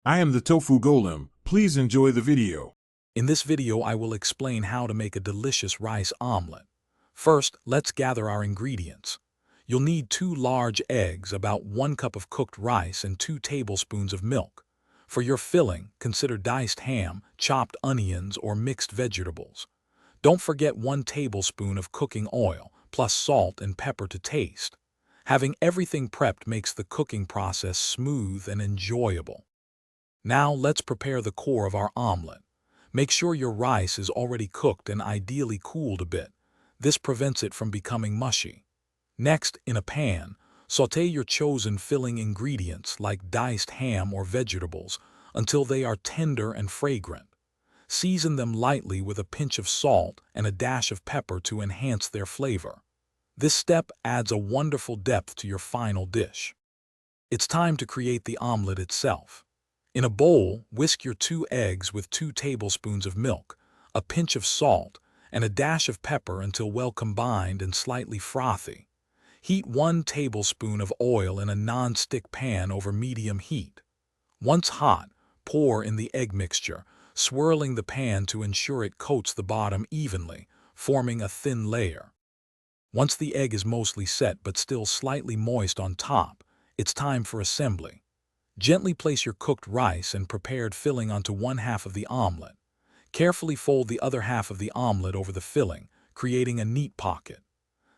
I am the Tofu Golem. Please enjoy the video. In this video, I will explain how to make a delicious rice omelet. First, let's gather our ingredients. You'll need 2 large eggs, about 1 cup of cooked rice, and 2 tablespoons of milk. For your filling, consider diced ham, chopped onions, or mixed vegetables. Don't forget 1 tablespoon of cooking oil, plus salt and pepper to taste. Having everything prepped makes the cooking process smooth and enjoyable. Now let's prepare the core of our omelet. Make sure your rice is already cooked and ideally cooled a bit. This prevents it from becoming mushy. Next, in a pan, sauté your chosen filling ingredients like diced ham or vegetables until they are tender and fragrant. Season them lightly with a pinch of salt and a dash of pepper to enhance their flavor. This step adds a wonderful depth to your final dish. It's time to create the omelet itself. In a bowl, whisk your 2 eggs with 2 tablespoons of milk, a pinch of salt, and a dash of pepper until well combined and slightly frothy. Heat 1 tablespoon of oil in a non-stick pan over medium heat. Once hot, pour in the egg mixture, swirling the pan to ensure it coats the bottom evenly, forming a thin layer. Once the egg is mostly set but still slightly moist on top, it's time for assembly. Gently place your cooked rice and prepared filling onto 1 half of the omelet. Carefully fold the other half of the omelet over the filling, creating a neat pocket.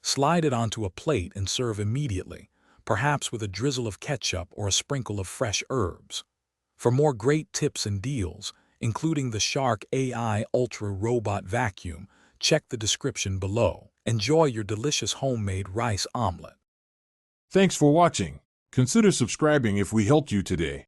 Slide it onto a plate and serve immediately, perhaps with a drizzle of ketchup or a sprinkle of fresh herbs. For more great tips and deals, including the Shark AI Ultra Robot Vacuum, check the description below. Enjoy your delicious homemade rice omelet. Thanks for watching. Consider subscribing if we helped you today.